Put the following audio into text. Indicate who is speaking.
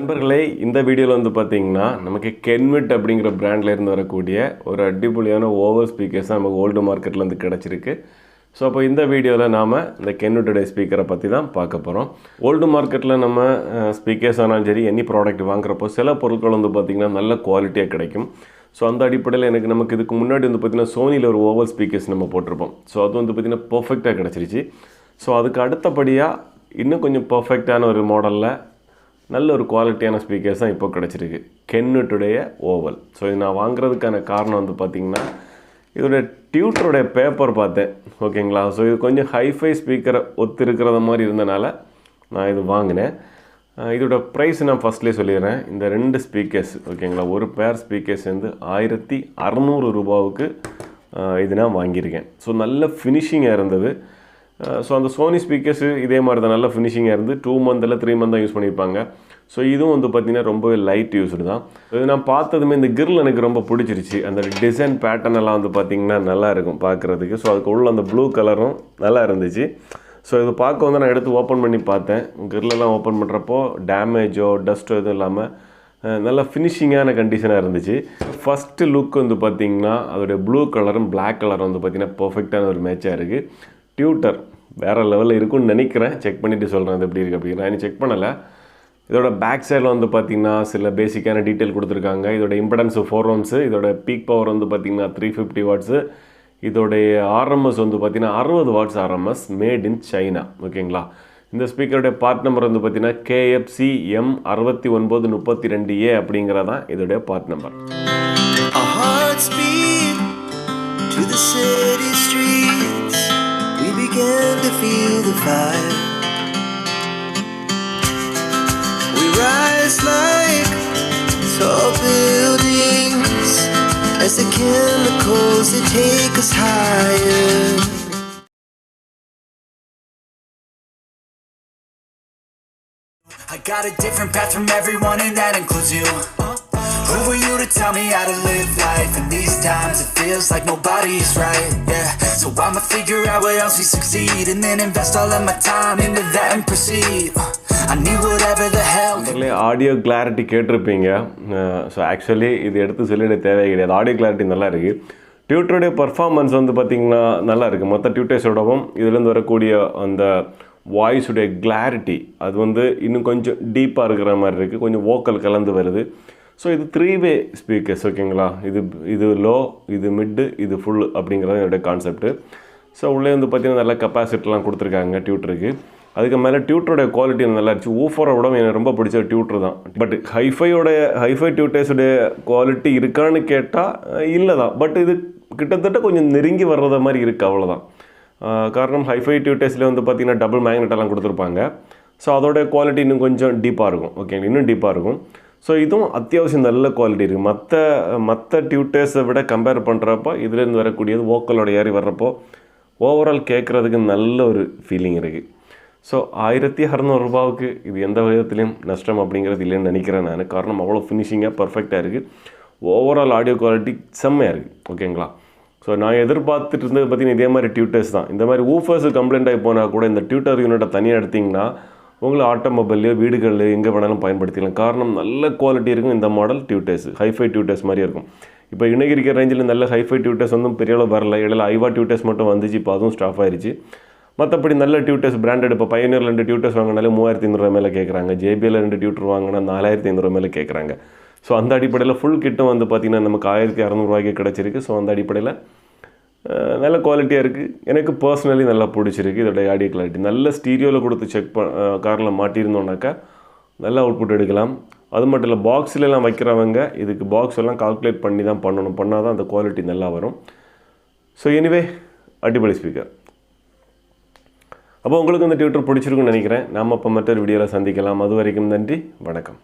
Speaker 1: நண்பர்களே இந்த வீடியோவில் வந்து பார்த்தீங்கன்னா நமக்கு கென்விட் அப்படிங்கிற பிராண்டில் இருந்து வரக்கூடிய ஒரு அடிப்பொலியான ஓவர் ஸ்பீக்கர்ஸ் தான் நமக்கு ஓல்டு மார்க்கெட்லேருந்து கிடச்சிருக்கு. ஸோ அப்போ இந்த வீடியோவில் நாம் இந்த கென்விட்டோட ஸ்பீக்கரை பற்றி தான் பார்க்க போகிறோம். ஓல்டு மார்க்கெட்டில் நம்ம ஸ்பீக்கர்ஸ் ஆனாலும் சரி எனி ப்ராடக்ட் வாங்குறப்போ சில பொருட்கள் வந்து பார்த்திங்கன்னா நல்ல குவாலிட்டியாக கிடைக்கும். ஸோ அந்த அடிப்படையில் நமக்கு இதுக்கு முன்னாடி வந்து பார்த்திங்கன்னா சோனியில் ஒரு ஓவர் ஸ்பீக்கர்ஸ் நம்ம போட்டிருப்போம். ஸோ அது வந்து பார்த்திங்கன்னா பர்ஃபெக்டாக கிடச்சிருச்சு. ஸோ அதுக்கு அடுத்தபடியாக இன்னும் கொஞ்சம் பர்ஃபெக்டான ஒரு மாடலில் நல்ல ஒரு குவாலிட்டியான ஸ்பீக்கர்ஸ் தான் இப்போ கிடச்சிருக்கு கென்விட்டுடைய ஓவல். ஸோ இது நான் வாங்குறதுக்கான காரணம் வந்து பார்த்திங்கன்னா இதோடைய டியூட்டருடைய பேப்பர் பார்த்தேன். ஓகேங்களா. ஸோ இது கொஞ்சம் ஹைஃபை ஸ்பீக்கரை ஒத்து இருக்கிறத மாதிரி இருந்தனால நான் இது வாங்கினேன். இதோட ப்ரைஸ் நான் ஃபஸ்ட்லேயே சொல்லிடுறேன். இந்த 2 ஸ்பீக்கர்ஸ் ஓகேங்களா, ஒரு பேர் ஸ்பீக்கர்ஸ் வந்து 1600 ரூபாவுக்கு இது நான் வாங்கியிருக்கேன். ஸோ நல்ல ஃபினிஷிங்காக இருந்தது. ஸோ அந்த சோனி ஸ்பீக்கர்ஸு இதே மாதிரி தான் நல்ல ஃபினிஷிங்காக இருந்து 2 month இல்லை 3 month தான் யூஸ் பண்ணியிருப்பாங்க. ஸோ இதுவும் வந்து பார்த்திங்கன்னா ரொம்பவே லைட் யூஸ்டு தான். இது நான் பார்த்ததுமே இந்த கிரில் எனக்கு ரொம்ப பிடிச்சிருச்சு. அந்த டிசைன் பேட்டர்ன் எல்லாம் வந்து பார்த்திங்கன்னா நல்லா இருக்கும் பார்க்குறதுக்கு. ஸோ அதுக்கு உள்ள அந்த ப்ளூ கலரும் நல்லா இருந்துச்சு. ஸோ இது பார்க்க வந்து நான் எடுத்து ஓப்பன் பண்ணி பார்த்தேன். கிரிலெல்லாம் ஓப்பன் பண்ணுறப்போ டேமேஜோ டஸ்ட்டோ எதுவும் இல்லாமல் நல்ல ஃபினிஷிங்கான கண்டிஷனாக இருந்துச்சு. ஃபஸ்ட்டு லுக் வந்து பார்த்திங்கன்னா அதோடைய ப்ளூ கலரும் பிளாக் கலரும் வந்து பார்த்திங்கன்னா பர்ஃபெக்டான ஒரு மேட்சாக இருக்குது. டியூட்டர் வேறு லெவலில் இருக்குன்னு நினைக்கிறேன். செக் பண்ணிவிட்டு சொல்கிறேன் அது எப்படி இருக்குது அப்படிங்கிற. நான் செக் பண்ணலை. இதோட பேக் சைடில் வந்து பார்த்திங்கன்னா சில பேசிக்கான டீட்டெயில் கொடுத்துருக்காங்க. இதோட இம்படன்ஸு 4 ohms, இதோட பீக் பவர் வந்து பார்த்திங்கன்னா 350 watts, இதோடைய ஆர்எம்எஸ் வந்து பார்த்திங்கன்னா 60 watts RMS, made in China. ஓகேங்களா. இந்த ஸ்பீக்கருடைய பார்ட் நம்பர் வந்து பார்த்திங்கன்னா KFC M6932A அப்படிங்கிறதான் இதோடைய part number.
Speaker 2: To feel the fire, we rise like tall buildings as the chemicals that take us higher. I got a different path from everyone and that includes you. Who were you to tell me how to live life? In these times it feels like nobody's right, yeah. So I'ma figure out what else we succeed and then invest all of my time into that and proceed. I need whatever the hell.
Speaker 1: Audio clarity கேட்டிருப்பீங்க. So actually இது எடுத்து சொல்லிட தேவை கிடையாது. Audio clarity நல்லா இருக்குது. டியூட்டருடைய performance வந்து பார்த்திங்கன்னா நல்லா இருக்குது. மற்ற டியூட்டர்ஸோடவும் இதுலேருந்து வரக்கூடிய அந்த வாய்ஸுடைய கிளாரிட்டி அது வந்து இன்னும் கொஞ்சம் டீப்பாக இருக்கிற மாதிரி இருக்குது. கொஞ்சம் வோக்கல் கலந்து வருது. ஸோ இது 3-way ஸ்பீக்கர்ஸ். ஓகேங்களா. இது லோ, இது மிட்டு, இது ஃபுல் அப்படிங்கிறது என்னோடய கான்செப்ட்டு. ஸோ உள்ளே வந்து பார்த்திங்கன்னா நல்லா கெப்பாசிட்டிலாம் கொடுத்துருக்காங்க டியூட்டருக்கு. அதுக்கு மேலே டியூட்டருடைய குவாலிட்டி நல்லா இருந்துச்சு. ஊஃபரை விட எனக்கு ரொம்ப பிடிச்ச டியூட்டர் தான். பட் ஹைஃபை டியூட்டர்ஸுடைய குவாலிட்டி இருக்கான்னு கேட்டால் இல்லை தான். பட் இது கிட்டத்தட்ட கொஞ்சம் நெருங்கி வர்றத மாதிரி இருக்குது, அவ்வளோதான். காரணம் ஹைஃபை டியூட்டர்ஸில் வந்து பார்த்திங்கன்னா டபுள் மேக்னெட்டெல்லாம் கொடுத்துருப்பாங்க. ஸோ அதோடைய குவாலிட்டி இன்னும் கொஞ்சம் டீப்பாக இருக்கும். ஓகேங்களா, இன்னும் டீப்பாக இருக்கும். ஸோ இதுவும் அத்தியாவசியம் நல்ல குவாலிட்டி இருக்குது. மற்ற டியூட்டர்ஸை விட கம்பேர் பண்ணுறப்போ இதுலேருந்து வரக்கூடியது வோக்கலோட ஏறி வர்றப்போ ஓவரால் கேட்குறதுக்கு நல்ல ஒரு ஃபீலிங் இருக்குது. ஸோ 1600 ரூபாவுக்கு இது எந்த விதத்துலேயும் நஷ்டம் அப்படிங்கிறது இல்லைன்னு நினைக்கிறேன் நான். காரணம் அவ்வளோ ஃபினிஷிங்காக பர்ஃபெக்டாக இருக்குது. ஓவரால் ஆடியோ குவாலிட்டி செம்மையாக இருக்குது. ஓகேங்களா. ஸோ நான் எதிர்பார்த்துட்டு இருந்தது பார்த்திங்கன்னா இதே மாதிரி டியூட்டர்ஸ் தான். இந்த மாதிரி ஊஃபர்ஸு கம்ப்ளைண்ட் ஆகி போனால் கூட இந்த டியூட்டர் யூனிட்டை தனியாக எடுத்திங்கன்னா உங்களை ஆட்டோமொபைல்லையோ வீடுகளில் எங்கே வேணாலும் பயன்படுத்திக்கலாம். காரணம் நல்ல குவாலிட்டி இருக்கும். இந்த மாடல் டியூட்டர்ஸ் ஹைஃபை டியூட்டர்ஸ் மாதிரி இருக்கும். இப்போ இன்னைக்கு இருக்கிற ரேஞ்சில் நல்ல ஹைஃபை டியூட்டர்ஸ் வந்து பெரிய அளவு வரல. இடையில ஐவா டியூட்டர்ஸ் மட்டும் வந்துச்சு. இப்போ அதுவும் ஸ்டாஃப் ஆயிடுச்சு. மற்றபடி நல்ல டியூட்டர்ஸ் பிராண்டட் இப்போ பயனியர் 2 டியூட்டர்ஸ் வாங்கினாலே 3500 மேலே கேட்குறாங்க. JBL 2 டியூட்டர் வாங்கினா 4500 மேலே கேட்குறாங்க. ஸோ அந்த அடிப்படையில் ஃபுல் கிட்டும் வந்து பார்த்திங்கன்னா நமக்கு 1600 ரூபாய்க்கு கிடச்சிருக்கு. ஸோ அந்த அடிப்படையில் நல்ல குவாலிட்டியாக இருக்குது. எனக்கு பர்சனலி நல்லா பிடிச்சிருக்கு. இதோடைய ஆடியோ கிளாரிட்டி நல்ல ஸ்டீரியோவில் கொடுத்து செக் காரில் மாட்டியிருந்தோன்னாக்கா நல்ல அவுட்புட் எடுக்கலாம். அது மட்டும் இல்லை, பாக்ஸ்லாம் வைக்கிறவங்க இதுக்கு பாக்ஸ் எல்லாம் கால்குலேட் பண்ணி தான் பண்ணால் தான் அந்த குவாலிட்டி நல்லா வரும். ஸோ எனிவே அடிப்படை ஸ்பீக்கர். அப்போ உங்களுக்கு இந்த டியூட்டர் பிடிச்சிருக்குன்னு நினைக்கிறேன். நாம் அப்போ மற்றொரு வீடியோவில் சந்திக்கலாம். அது வரைக்கும் நன்றி, வணக்கம்.